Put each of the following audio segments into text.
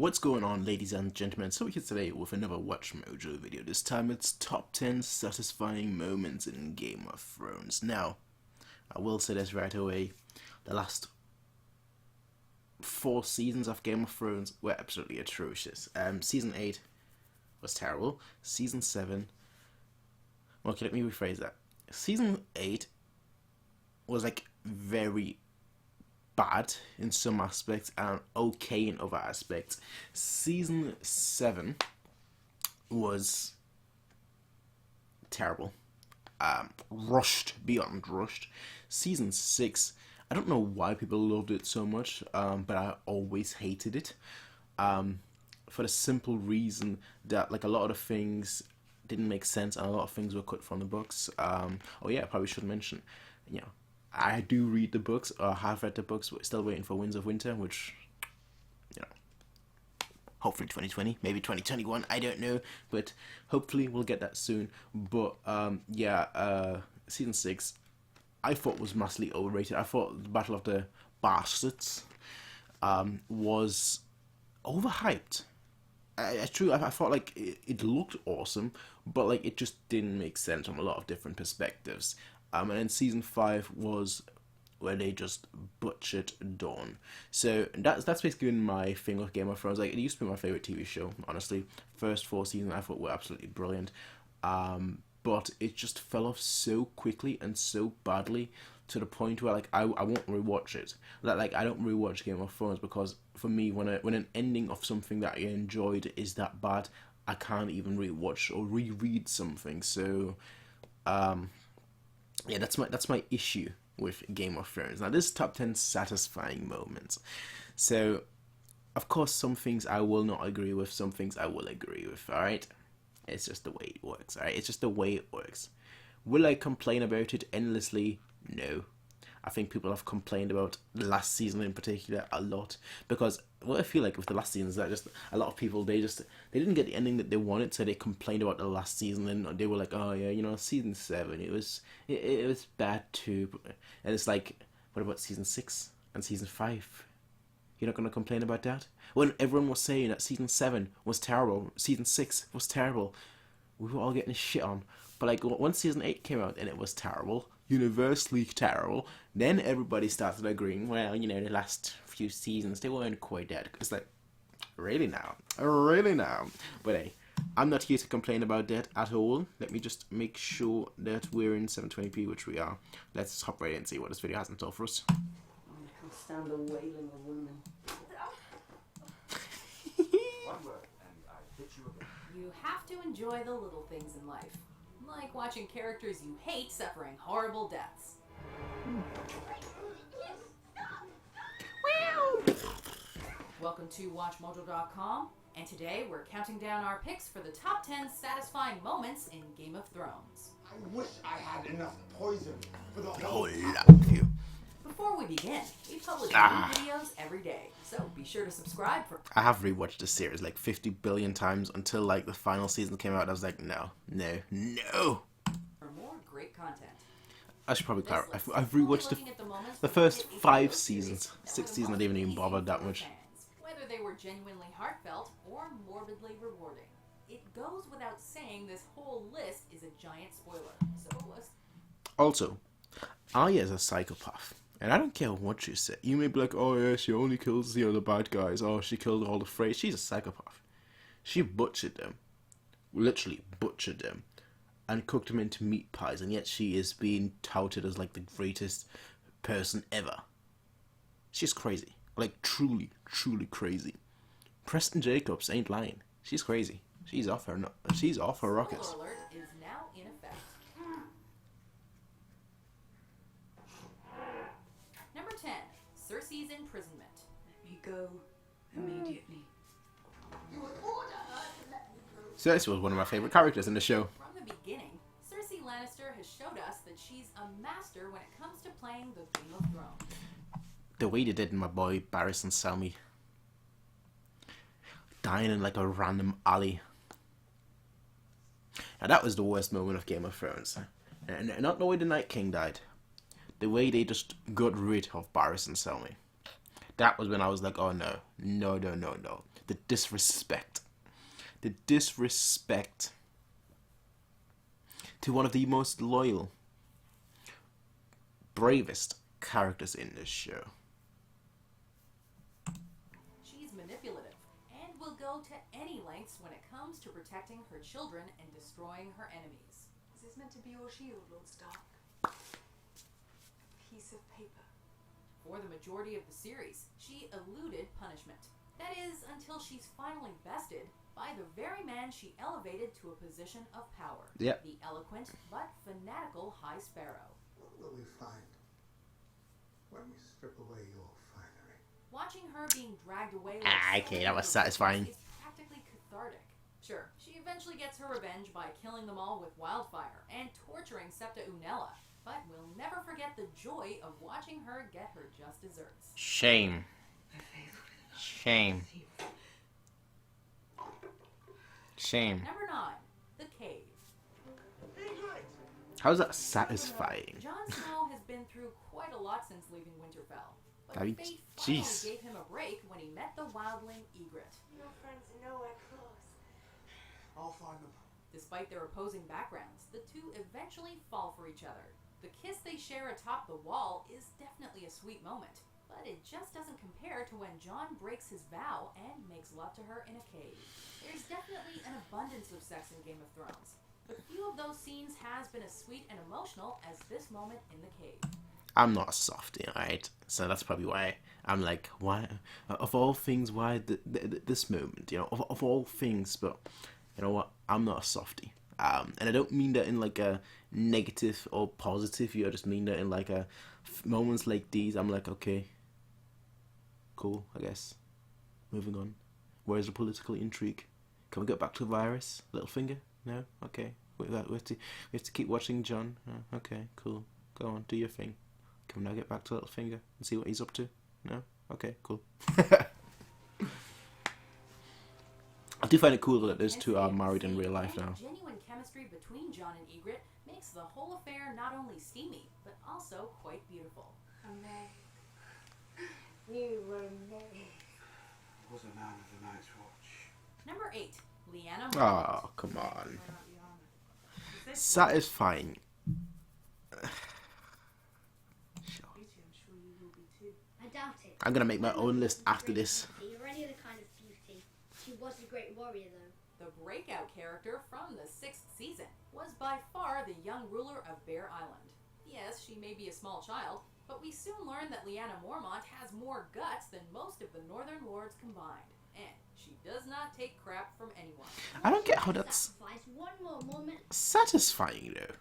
What's going on, ladies and gentlemen? So we're here today with another WatchMojo video. This time it's top 10 satisfying moments in Game of Thrones. Now, I will say this right away, the last 4 seasons of Game of Thrones were absolutely atrocious. Season 8 was terrible. Season 7, okay, let me rephrase that. Season 8 was like very bad in some aspects and okay in other aspects. Season 7 was terrible. Rushed, beyond rushed. Season 6, I don't know why people loved it so much, but I always hated it. For the simple reason that like a lot of the things didn't make sense and a lot of things were cut from the books. Oh yeah, I probably should mention, I do read the books, or have read the books, but still waiting for Winds of Winter, which, hopefully 2020, maybe 2021, I don't know, but hopefully we'll get that soon. But, Season 6, I thought was massively overrated. I thought the Battle of the Bastards was overhyped. It's true, I thought, like, it looked awesome, but, like, it just didn't make sense from a lot of different perspectives. And then Season 5 was where they just butchered Dawn. So that's basically been my thing with Game of Thrones. Like, it used to be my favourite TV show, honestly. First 4 seasons I thought were absolutely brilliant. But it just fell off so quickly and so badly to the point where, like, I won't rewatch it. Like, I don't rewatch Game of Thrones because, for me, when an ending of something that I enjoyed is that bad, I can't even rewatch or reread something. So, yeah, that's my issue with Game of Thrones. Now, this is top 10 satisfying moments. So, of course, some things I will not agree with, some things I will agree with, alright? It's just the way it works, alright? It's just the way it works. Will I complain about it endlessly? No. I think people have complained about the last season in particular a lot, because what I feel like with the last season is that just a lot of people, they didn't get the ending that they wanted, so they complained about the last season, and they were like, oh yeah, season 7, it was bad too. And it's like, what about season 6 and season 5? You're not going to complain about that? When everyone was saying that season 7 was terrible, season 6 was terrible, we were all getting shit on. But like, once season 8 came out and it was terrible, universally terrible, then everybody started agreeing, well, the last few seasons, they weren't quite that. It's like, really now? Really now? But hey, I'm not here to complain about that at all. Let me just make sure that we're in 720p, which we are. Let's hop right in and see what this video has in store for us. I can't stand the wailing of women. You have to enjoy the little things in life, like watching characters you hate suffering horrible deaths. Welcome to WatchMojo.com, and today we're counting down our picks for the top 10 satisfying moments in Game of Thrones. I wish I had enough poison for the whole whole lot of you. Before we begin, we publish new videos every day, so be sure to subscribe for... I have rewatched this series like 50 billion times until like the final season came out. I was like, no. For more great content. I should probably clarify. I've rewatched the first 5 seasons. 6 seasons I didn't even bother that much. Whether they were genuinely heartfelt or morbidly rewarding. It goes without saying this whole list is a giant spoiler, so let's... Also, Arya is a psychopath. And I don't care what you say. You may be like, oh yeah, she only kills, the bad guys. Oh, she killed all the Frey. She's a psychopath. She butchered them. Literally butchered them. And cooked them into meat pies. And yet she is being touted as like the greatest person ever. She's crazy. Like truly, truly crazy. Preston Jacobs ain't lying. She's crazy. She's off her rockets. Spoiler alert is now in effect. Number 10, Cersei's imprisonment. Let me go immediately. Cersei was one of my favourite characters in the show. From the beginning, Cersei Lannister has showed us that she's a master when it comes to playing the Game of Thrones. The way they did my boy Barris and Selmy. Dying in like a random alley. Now that was the worst moment of Game of Thrones. And not the way the Night King died. The way they just got rid of Barris and Selmy. That was when I was like, oh no, no, no, no, no. The disrespect. The disrespect to one of the most loyal, bravest characters in this show. She's manipulative and will go to any lengths when it comes to protecting her children and destroying her enemies. Is this meant to be your shield, Lord Stark? Piece of paper. For the majority of the series, she eluded punishment. That is, until she's finally bested by the very man she elevated to a position of power. Yep. The eloquent but fanatical High Sparrow. What will we find when we strip away your finery? Watching her being dragged away with Okay, that was satisfying. is practically cathartic. Sure, she eventually gets her revenge by killing them all with wildfire and torturing Septa Unella, but we'll never forget the joy of watching her get her just desserts. Shame. Shame. Shame. Number 9, The Cave. How's that satisfying? Jon Snow has been through quite a lot since leaving Winterfell, but I mean, fate finally jeez. gave him a break when he met the wildling Ygritte. Your friends are nowhere close. I'll find them. Despite their opposing backgrounds, the two eventually fall for each other. The kiss they share atop the wall is definitely a sweet moment, but it just doesn't compare to when Jon breaks his vow and makes love to her in a cave. There's definitely an abundance of sex in Game of Thrones, but few of those scenes has been as sweet and emotional as this moment in the cave. I'm not a softie, alright? So that's probably why I'm like, why, of all things, why this moment, you know, of all things, but you know what, I'm not a softie. And I don't mean that in like a negative or positive, I just mean that in like a, moments like these, I'm like, okay, cool, I guess. Moving on. Where's the political intrigue? Can we get back to Virus? Littlefinger? No? Okay. We have to keep watching Jon. Okay, cool. Go on, do your thing. Can we now get back to Littlefinger and see what he's up to? No? Okay, cool. I do find it cool that those two are married in real life now. Genuine chemistry between Jon and Ygritte makes the whole affair not only steamy, but also quite beautiful. You were made. I was a man of the Night's Watch. Number 8, Lyanna Mormont. Oh, come on. Satisfying. I doubt it. I'm gonna make my own list after this. You're any other kind of beauty. She was a great warrior, though. The breakout character from the 6th season was by far the young ruler of Bear Island. Yes, she may be a small child, but we soon learn that Lyanna Mormont has more guts than most of the Northern Lords combined. And she does not take crap from anyone. I don't get how that's Sacrifice one more moment. satisfying though.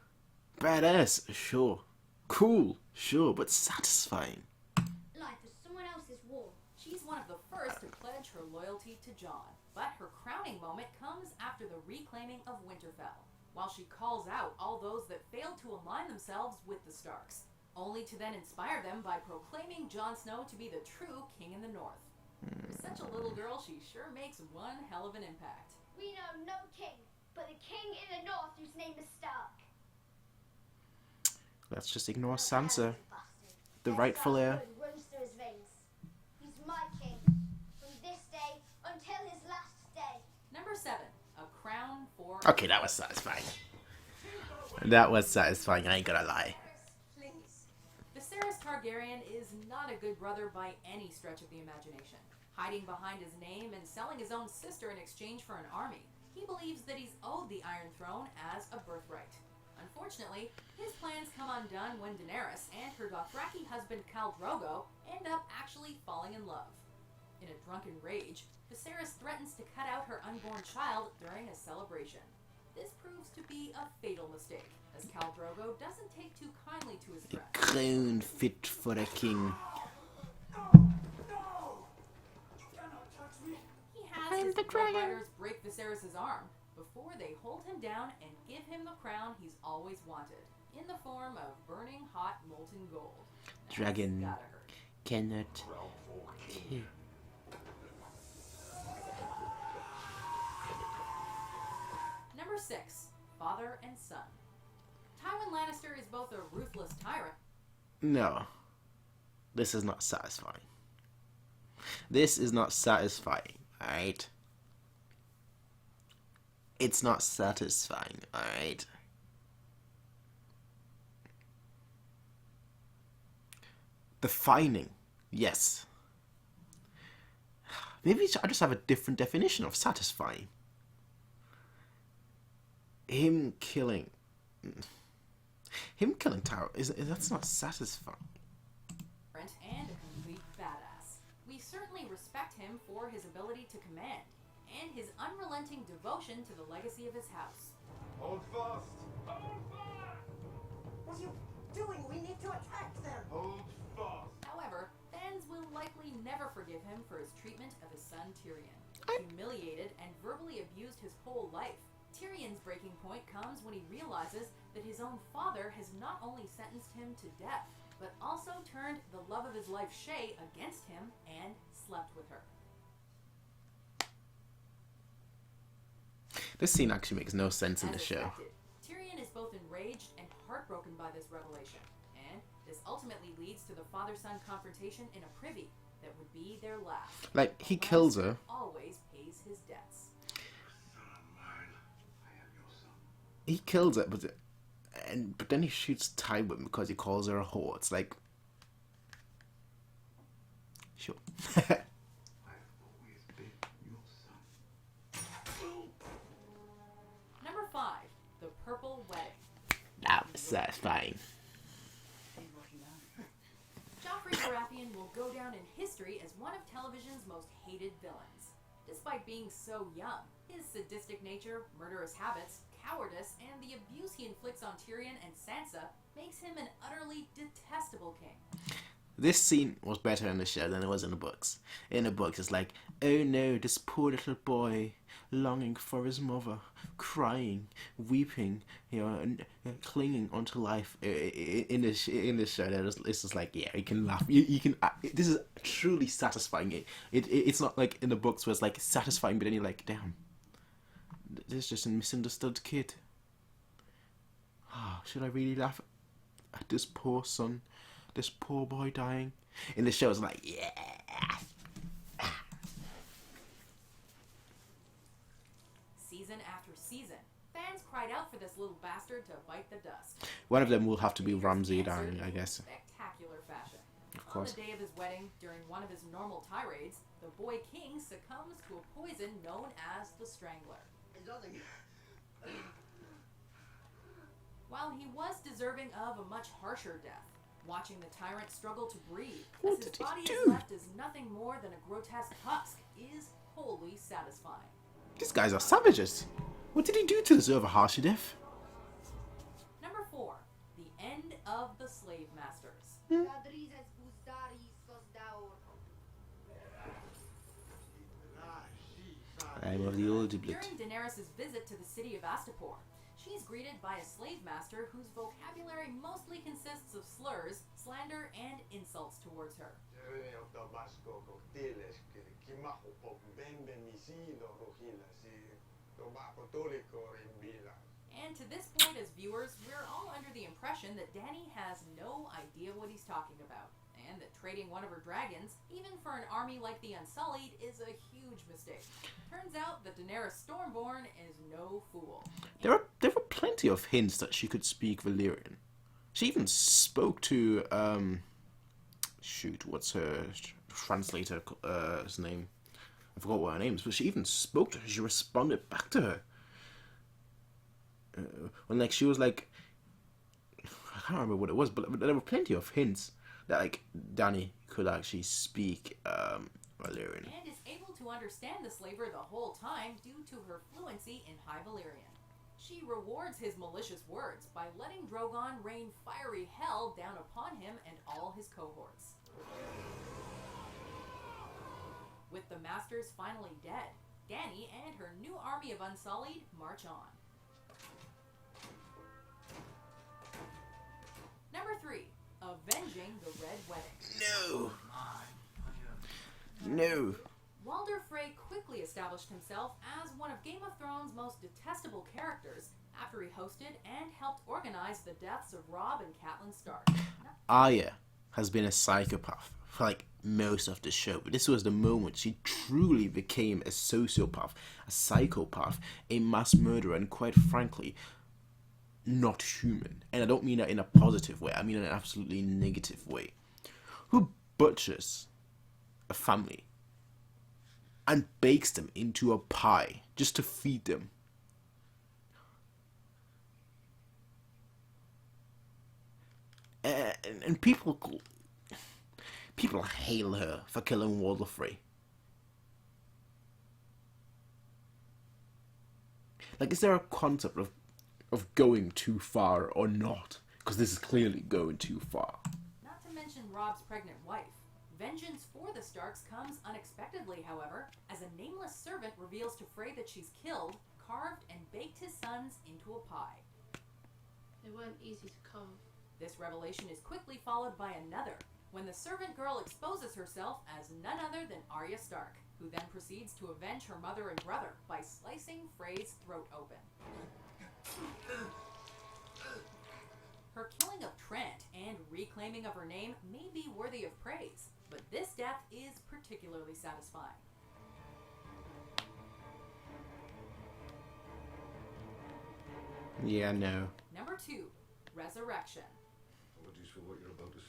Badass, sure. Cool, sure, but satisfying. Life is someone else's war. She's one of the first to pledge her loyalty to Jon, but her crowning moment comes after the reclaiming of Winterfell, while she calls out all those that failed to align themselves with the Starks, only to then inspire them by proclaiming Jon Snow to be the true king in the North. For such a little girl, she sure makes one hell of an impact. We know no king, but a king in the north whose name is Stark. Let's just ignore Sansa, Bastard. the Their rightful Stark heir. blood runs through his veins. He's my king, from this day until his last day. Number 7, A Crown for... Okay, that was satisfying. That was satisfying, I ain't gonna lie. Please. Viserys Targaryen is not a good brother by any stretch of the imagination. Hiding behind his name and selling his own sister in exchange for an army, he believes that he's owed the Iron Throne as a birthright. Unfortunately, his plans come undone when Daenerys and her Dothraki husband Khal Drogo end up actually falling in love. In a drunken rage, Viserys threatens to cut out her unborn child during a celebration. This proves to be a fatal mistake, as Khal Drogo doesn't take too kindly to his A threat. crown fit for a king. He has his riders break Viserys' arm before they hold him down and give him the crown he's always wanted, in the form of burning hot molten gold. That's Dragon gotta hurt. cannot kill. Number 6, Father and Son. Tywin Lannister is both a ruthless tyrant. No. This is not satisfying. This is not satisfying, alright? It's not satisfying, alright? Defining, yes. Maybe I just have a different definition of satisfying. Him killing Taro that's not satisfying. And a complete badass. We certainly respect him for his ability to command and his unrelenting devotion to the legacy of his house. Hold fast! Hold fast! What are you doing? We need to attack them. Hold fast! However, fans will likely never forgive him for his treatment of his son Tyrion. Humiliated and verbally abused his whole life, Tyrion's breaking point comes when he realizes that his own father has not only sentenced him to death, but also turned the love of his life, Shay, against him and slept with her. This scene actually makes no sense in the As show. expected, Tyrion is both enraged and heartbroken by this revelation, and this ultimately leads to the father-son confrontation in a privy that would be their last. Like, he kills her. Always pays his debts. Son of mine, I am your son. He kills her, but then he shoots Tywin because he calls her a whore. It's like, sure. I have always been your son. Number 5, The Purple Wedding. That was satisfying. Joffrey Baratheon will go down in history as one of television's most hated villains. Despite being so young, his sadistic nature, murderous habits, cowardice, and the abuse he inflicts on Tyrion and Sansa makes him an utterly detestable king. This scene was better in the show than it was in the books. In the books, it's like, oh no, this poor little boy, longing for his mother, crying, weeping, and clinging onto life. In the show, it's just like, yeah, you can laugh. You can. This is truly satisfying. It's not like in the books where it's like satisfying, but then you're like, damn, this is just a misunderstood kid. Should I really laugh at this poor son? This poor boy dying. In the show, it's like, yeah. Season after season, fans cried out for this little bastard to bite the dust. One of them will have to be He was Ramsay answered dying, in I guess. Spectacular fashion. Of course. On the day of his wedding, during one of his normal tirades, the boy king succumbs to a poison known as the Strangler. While he was deserving of a much harsher death, watching the tyrant struggle to breathe What as his did he body do? is left as nothing more than a grotesque husk is wholly satisfying. These guys are savages. What did he do to deserve a harsher death? Number 4, The End of the Slave Masters. I'm of the old blood. During Daenerys' visit to the city of Astapor, she's greeted by a slave master whose vocabulary mostly consists of slurs, slander, and insults towards her. And to this point, as viewers, we're all under the impression that Dany has no idea what he's talking about, and that trading one of her dragons, even for an army like the Unsullied, is a huge mistake. Turns out that Daenerys Stormborn is no fool. There were plenty of hints that she could speak Valyrian. She even spoke to what's her translator his name? I forgot what her name is, but she even spoke to her. She responded back to her. When like she was like, I can't remember what it was, but there were plenty of hints that like Dany could actually speak Valyrian. And is able to understand the slaver the whole time due to her fluency in High Valyrian. She rewards his malicious words by letting Drogon rain fiery hell down upon him and all his cohorts. With the Masters finally dead, Dany and her new army of Unsullied march on. Number 3, Avenging the Red Wedding. No. Walder Frey quickly established himself as one of Game of Thrones' most detestable characters after he hosted and helped organize the deaths of Robb and Catelyn Stark. Ah, yeah. has been a psychopath for like most of the show, but this was the moment she truly became a sociopath, a psychopath, a mass murderer, and quite frankly, not human. And I don't mean that in a positive way, I mean in an absolutely negative way. Who butchers a family and bakes them into a pie just to feed them? And people hail her for killing Walder Frey. Like, is there a concept of going too far or not? Because this is clearly going too far. Not to mention Robb's pregnant wife. Vengeance for the Starks comes unexpectedly, however, as a nameless servant reveals to Frey that she's killed, carved, and baked his sons into a pie. They weren't easy to carve. This revelation is quickly followed by another, when the servant girl exposes herself as none other than Arya Stark, who then proceeds to avenge her mother and brother by slicing Frey's throat open. Her killing of Trent and reclaiming of her name may be worthy of praise, but this death is particularly satisfying. Yeah, no. Number 2, Resurrection. Apologies for what you're about to see.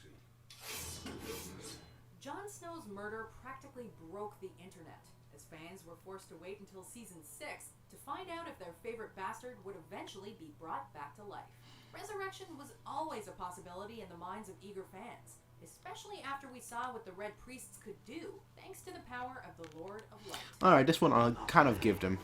Jon Snow's murder practically broke the internet, as fans were forced to wait until season 6 to find out if their favorite bastard would eventually be brought back to life. Resurrection was always a possibility in the minds of eager fans, especially after we saw what the Red Priests could do, thanks to the power of the Lord of Light. Alright, this one I'll kind of give them.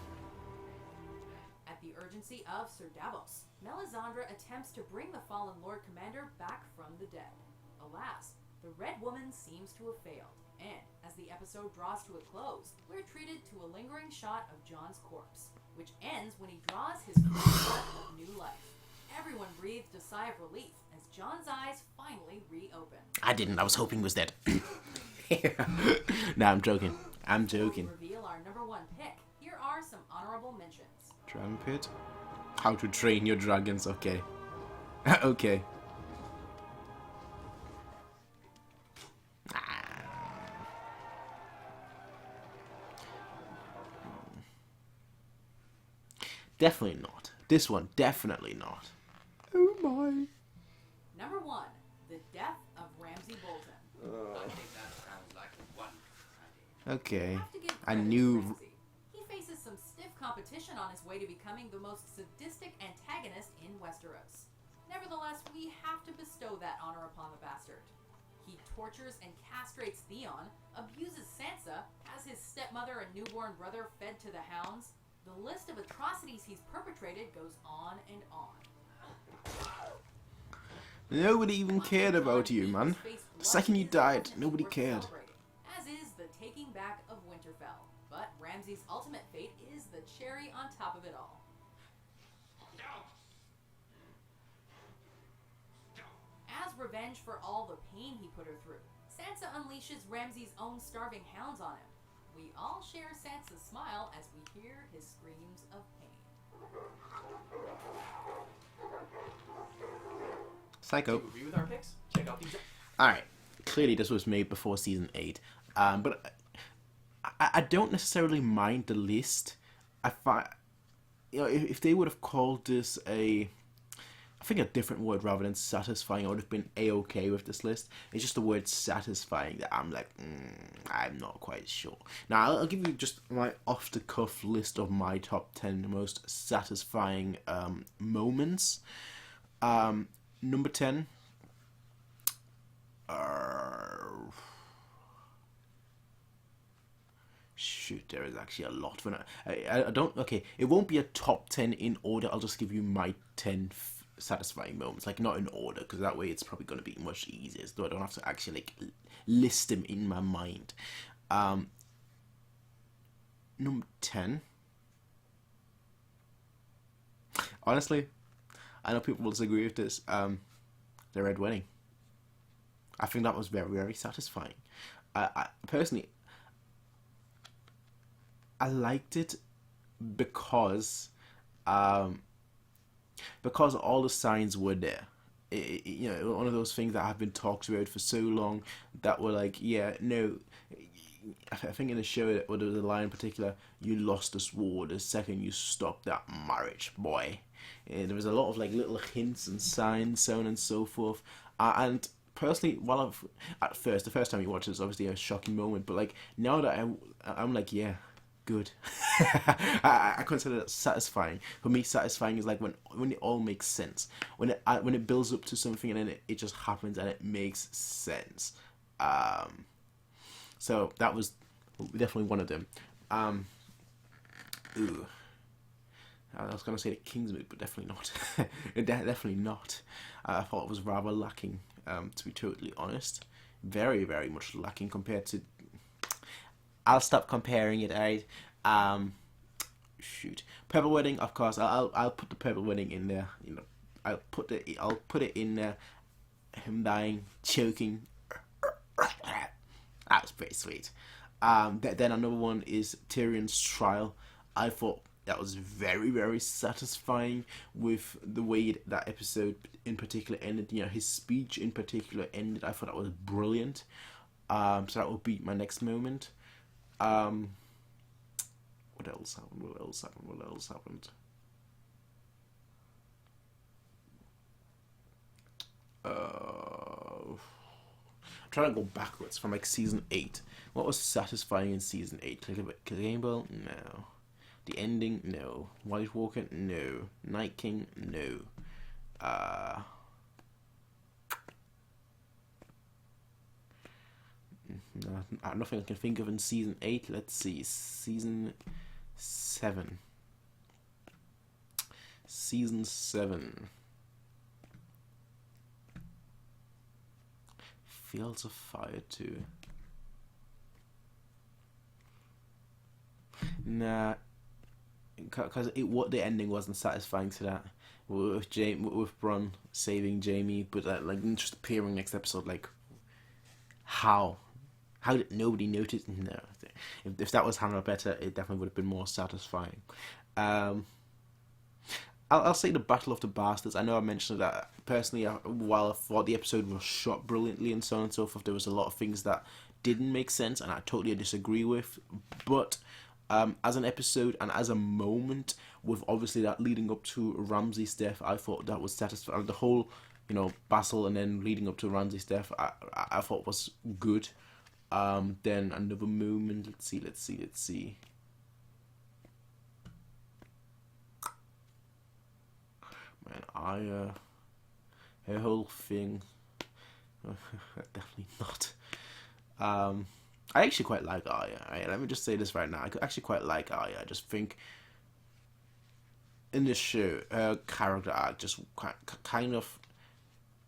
At the urgency of Sir Davos, Melisandre attempts to bring the fallen Lord Commander back from the dead. Alas, the Red Woman seems to have failed, and as the episode draws to a close, we're treated to a lingering shot of Jon's corpse, which ends when he draws his first breath of new life. Everyone breathed a sigh of relief as Jon's eyes finally reopened. I didn't, I was hoping he was dead. Nah, I'm joking. I'm joking. Before we reveal our number 1 pick, here are some honorable mentions. Dragon Pit? How to Train Your Dragons, okay. Okay. Definitely not. This one, definitely not. Oh my. Number 1, The Death of Ramsay Bolton. I think that sounds like a wonderful idea. Okay. Have to give I credit to knew. Ramsay. He faces some stiff competition on his way to becoming the most sadistic antagonist in Westeros. Nevertheless, we have to bestow that honor upon the bastard. He tortures and castrates Theon, abuses Sansa, has his stepmother and newborn brother fed to the hounds. The list of atrocities he's perpetrated goes on and on. Nobody even cared about you, man. The second you died, nobody cared. As is the taking back of Winterfell. But Ramsay's ultimate fate is the cherry on top of it all. As revenge for all the pain he put her through, Sansa unleashes Ramsay's own starving hounds on him. We all share Sansa's smile as we hear his screams of pain. Psycho. Agree with our picks? Check out these. Alright. Clearly this was made before season 8. But I don't necessarily mind the list. I find, you know, if they would have called this I think a different word rather than satisfying, I would have been a-okay with this list. It's just the word satisfying that I'm like, I'm not quite sure. Now, I'll give you just my off-the-cuff list of my top 10 most satisfying moments. Number 10. Shoot, there is actually a lot. I don't... Okay, it won't be a top 10 in order. I'll just give you my 10 satisfying moments, like not in order, because that way it's probably going to be much easier, so I don't have to actually like list them in my mind. Number 10, honestly, I know people will disagree with this, the Red Wedding. I think that was very, very satisfying. I personally, I liked it because all the signs were there. you know, one of those things that have been talked about for so long that were like, yeah, no. I think in the show, or there was a line in particular, you lost this war the second you stopped that marriage, boy. There was a lot of like little hints and signs, so on and so forth. And personally, at first, the first time you watch it, it's obviously a shocking moment, but like now that I'm like, yeah, good. I consider it satisfying. For me, satisfying is like when it all makes sense. When it builds up to something and then it just happens and it makes sense. So that was definitely one of them. Ooh. I was going to say the King's Mood, but definitely not. Definitely not. I thought it was rather lacking, to be totally honest. Very, very much lacking compared to... I'll stop comparing it, alright? Shoot. Purple Wedding, of course. I'll put the Purple Wedding in there. You know, I'll put it in there. Him dying, choking. That was pretty sweet. Then another one is Tyrion's trial. I thought that was very, very satisfying with the way that episode in particular ended. You know, his speech in particular ended. I thought that was brilliant. So that would be my next moment. What else happened? What else happened? I'm trying to go backwards from like season 8. What was satisfying in season 8? Game Ball? No. The ending? No. White Walker? No. Night King? No. Nothing I can think of in season 8. Let's see. Season 7. Season 7. Fields of Fire 2. Nah, because what the ending wasn't satisfying to that. With Bronn saving Jaime, but like just appearing next episode, like how did nobody notice? No, if that was handled better, it definitely would have been more satisfying. I'll say the Battle of the Bastards. I know I mentioned that personally. While I thought the episode was shot brilliantly and so on and so forth, there was a lot of things that didn't make sense, and I totally disagree with. But as an episode and as a moment, with obviously that leading up to Ramsay's death, I thought that was satisfying. The whole, battle and then leading up to Ramsay's death, I thought was good. Then another moment. Let's see. Man, her whole thing, definitely not. I actually quite like Arya. Right? Let me just say this right now. I actually quite like Arya. I just think in this show, her character arc just kind of,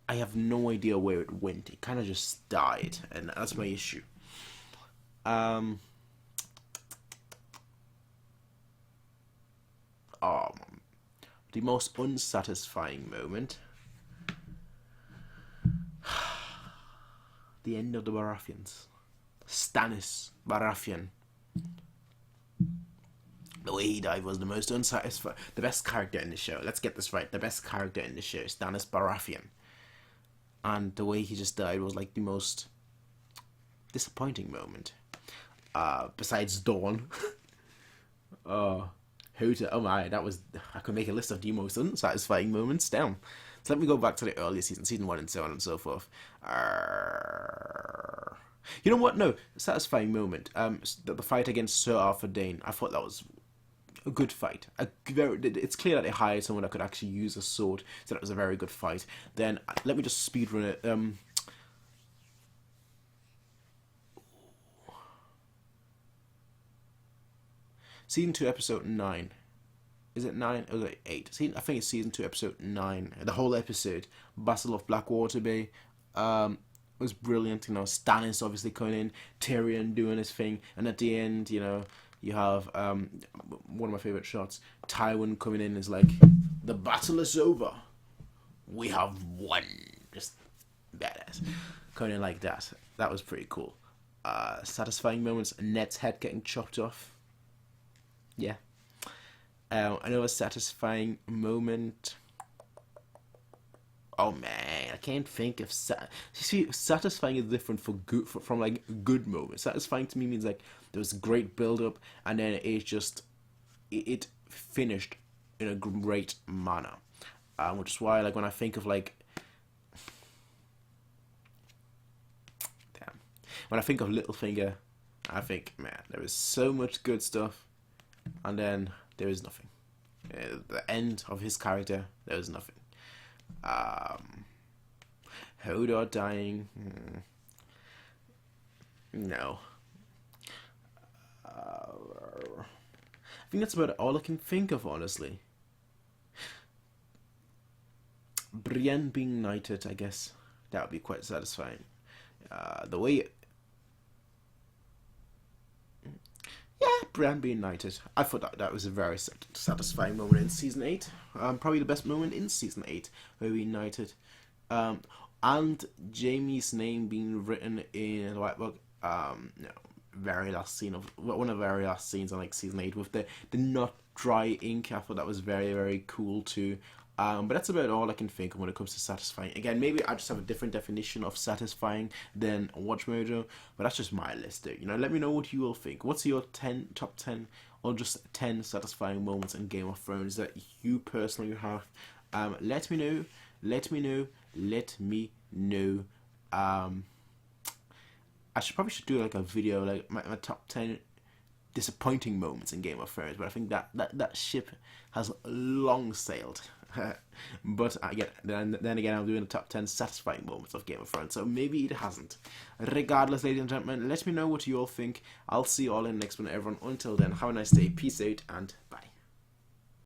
I have no idea where it went. It kind of just died, and that's my issue. The most unsatisfying moment. The end of the Baratheons. Stannis Baratheon. The way he died was the most unsatisfying. The best character in the show. Let's get this right. The best character in the show, Stannis Baratheon. And the way he just died was like the most disappointing moment. Besides Dawn. Oh my, I could make a list of the most unsatisfying moments. Damn. So let me go back to the earlier season 1 and so on and so forth. You know what? No, satisfying moment. The fight against Sir Arthur Dayne. I thought that was a good fight. It's clear that they hired someone that could actually use a sword, so that was a very good fight. Then let me just speedrun it. Season 2, episode 9. Is it 9? Or is it 8? I think it's season 2, episode 9. The whole episode, Battle of Blackwater Bay, was brilliant. Stannis obviously coming in, Tyrion doing his thing, and at the end, you have one of my favourite shots. Tywin coming in is like, the battle is over. We have won. Just badass. Coming in like that. That was pretty cool. Satisfying moments. Ned's head getting chopped off. Yeah. Another satisfying moment. Oh man, I can't think of see, satisfying is different for good from like good moments. Satisfying to me means like there was great build up and then it just it finished in a great manner. Which is why like when I think of like damn, when I think of Littlefinger, I think man there was so much good stuff, and then there is nothing. The end of his character, there was nothing. Hodor dying, no. I think that's about all I can think of, honestly. Brienne being knighted, I guess that would be quite satisfying. The way, yeah, Brienne being knighted, I thought that was a very satisfying moment in season 8. Probably the best moment in season 8, where we knighted. And Jaime's name being written in the White Book. No, very last scene of one of the very last scenes on like season 8 with the not dry ink. I thought that was very, very cool too. But that's about all I can think of when it comes to satisfying. Again, maybe I just have a different definition of satisfying than WatchMojo, but that's just my list there. You know, let me know what you all think. What's your top 10 or just 10 satisfying moments in Game of Thrones that you personally have? Let me know. Let me know. Let me know. I probably should do like a video like my top 10 disappointing moments in Game of Thrones, but I think that ship has long sailed. But again, then again, I'm doing the top 10 satisfying moments of Game of Thrones, so maybe it hasn't. Regardless, ladies and gentlemen, let me know what you all think. I'll see you all in the next one, everyone. Until then, have a nice day, peace out, and bye.